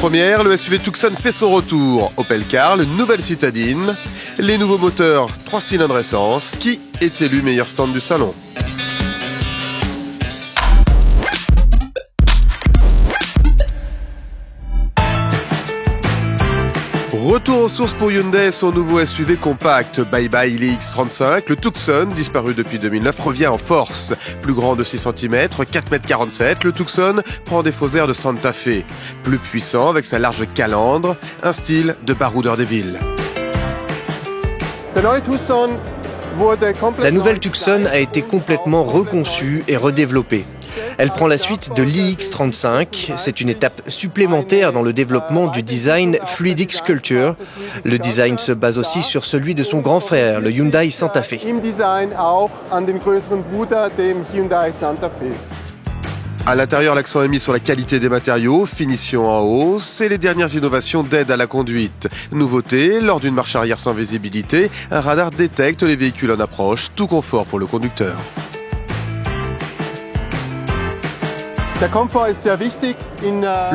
Première, le SUV Tucson fait son retour. Opel Karl, nouvelle citadine. Les nouveaux moteurs 3 cylindres essence. Qui est élu meilleur stand du salon? Retour aux sources pour Hyundai, son nouveau SUV compact. Bye bye l'X35, le Tucson, disparu depuis 2009, revient en force. Plus grand de 6 cm, 4,47 m, le Tucson prend des faux airs de Santa Fe. Plus puissant avec sa large calandre, un style de baroudeur des villes. La nouvelle Tucson a été complètement reconçue et redéveloppée. Elle prend la suite de l'IX35. C'est une étape supplémentaire dans le développement du design Fluidic Sculpture. Le design se base aussi sur celui de son grand frère, le Hyundai Santa Fe. À l'intérieur, l'accent est mis sur la qualité des matériaux, finition en hausse et les dernières innovations d'aide à la conduite. Nouveauté, lors d'une marche arrière sans visibilité, un radar détecte les véhicules en approche, tout confort pour le conducteur. Le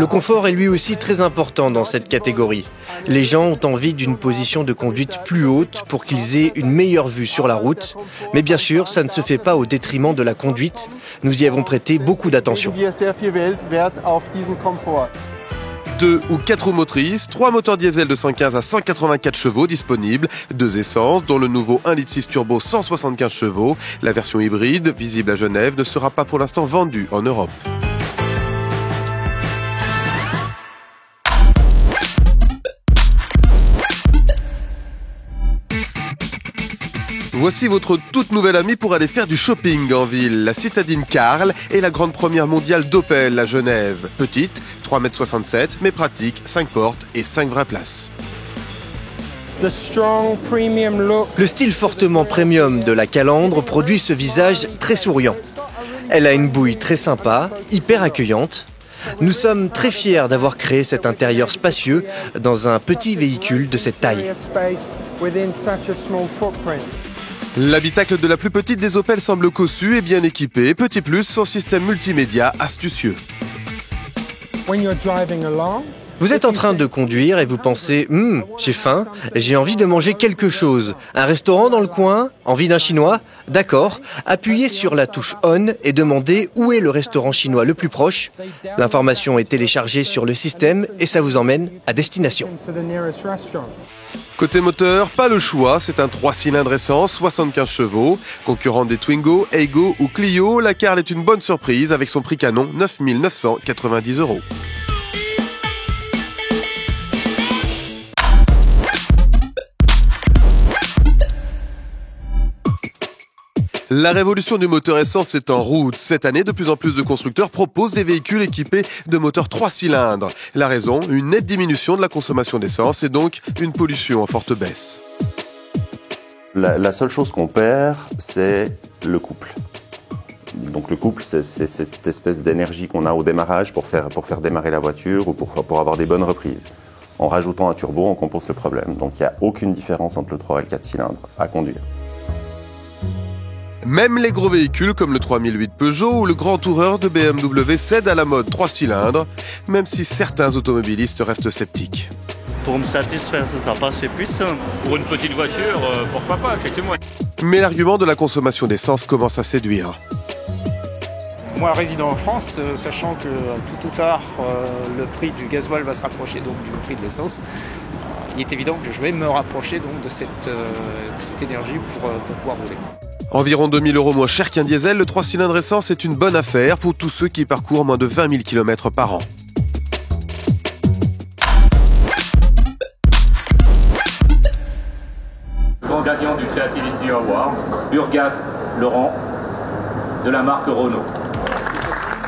confort est lui aussi très important dans cette catégorie. Les gens ont envie d'une position de conduite plus haute pour qu'ils aient une meilleure vue sur la route. Mais bien sûr, ça ne se fait pas au détriment de la conduite. Nous y avons prêté beaucoup d'attention. 2 ou 4 roues motrices, 3 moteurs diesel de 115 à 184 chevaux disponibles, 2 essences, dont le nouveau 1,6 litre turbo 175 chevaux. La version hybride, visible à Genève, ne sera pas pour l'instant vendue en Europe. Voici votre toute nouvelle amie pour aller faire du shopping en ville. La citadine Karl est la grande première mondiale d'Opel à Genève. Petite, 3,67 m, mais pratique, 5 portes et 5 vraies places. Le style fortement premium de la calandre produit ce visage très souriant. Elle a une bouille très sympa, hyper accueillante. Nous sommes très fiers d'avoir créé cet intérieur spacieux dans un petit véhicule de cette taille. L'habitacle de la plus petite des Opel semble cossu et bien équipé. Petit plus, son système multimédia astucieux. Vous êtes en train de conduire et vous pensez « j'ai faim, j'ai envie de manger quelque chose. Un restaurant dans le coin? Envie d'un chinois? D'accord. Appuyez sur la touche On et demandez où est le restaurant chinois le plus proche. L'information est téléchargée sur le système et ça vous emmène à destination. » Côté moteur, pas le choix, c'est un 3 cylindres essence, 75 chevaux. Concurrente des Twingo, Aygo ou Clio, la Karl est une bonne surprise avec son prix canon, 9 990 €. La révolution du moteur essence est en route. Cette année, de plus en plus de constructeurs proposent des véhicules équipés de moteurs 3 cylindres. La raison, une nette diminution de la consommation d'essence et donc une pollution en forte baisse. La seule chose qu'on perd, c'est le couple. Donc le couple, c'est cette espèce d'énergie qu'on a au démarrage pour faire démarrer la voiture ou pour avoir des bonnes reprises. En rajoutant un turbo, on compense le problème. Donc il n'y a aucune différence entre le 3 et le 4 cylindres à conduire. Même les gros véhicules comme le 3008 Peugeot ou le Grand Tourer de BMW cèdent à la mode 3 cylindres, même si certains automobilistes restent sceptiques. Pour me satisfaire, ce ne sera pas assez puissant. Pour une petite voiture, pourquoi pas, effectivement. Mais l'argument de la consommation d'essence commence à séduire. Moi, résident en France, sachant que tout ou tard, le prix du gasoil va se rapprocher donc du prix de l'essence, il est évident que je vais me rapprocher donc de cette énergie pour pouvoir rouler. Environ 2 000 € moins cher qu'un diesel, le 3 cylindres essence est une bonne affaire pour tous ceux qui parcourent moins de 20 000 km par an. Grand gagnant du Creativity Award, Burgat Laurent, de la marque Renault.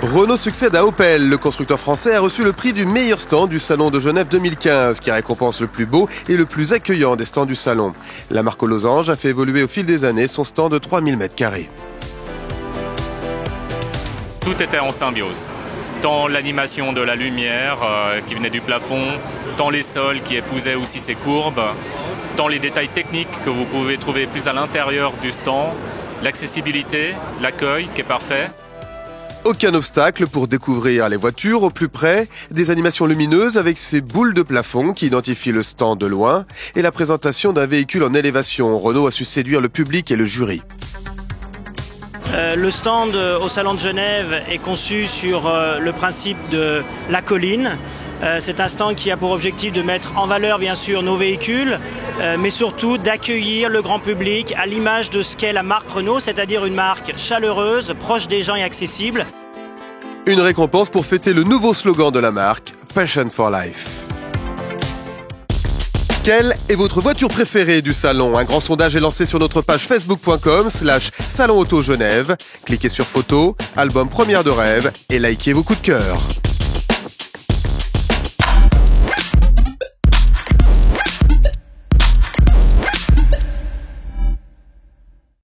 Renault succède à Opel. Le constructeur français a reçu le prix du meilleur stand du Salon de Genève 2015, qui récompense le plus beau et le plus accueillant des stands du salon. La marque aux losanges a fait évoluer au fil des années son stand de 3000 m². Tout était en symbiose. Tant l'animation de la lumière qui venait du plafond, tant les sols qui épousaient aussi ces courbes, tant les détails techniques que vous pouvez trouver plus à l'intérieur du stand, l'accessibilité, l'accueil qui est parfait. Aucun obstacle pour découvrir les voitures au plus près, des animations lumineuses avec ces boules de plafond qui identifient le stand de loin et la présentation d'un véhicule en élévation. Renault a su séduire le public et le jury. Le stand au Salon de Genève est conçu sur le principe de la colline. C'est un stand qui a pour objectif de mettre en valeur bien sûr nos véhicules, mais surtout d'accueillir le grand public à l'image de ce qu'est la marque Renault, c'est-à-dire une marque chaleureuse, proche des gens et accessible. Une récompense pour fêter le nouveau slogan de la marque, Passion for Life. Quelle est votre voiture préférée du salon? Un grand sondage est lancé sur notre page facebook.com/Salon Auto Genève. Cliquez sur photo, album première de rêve et likez vos coups de cœur.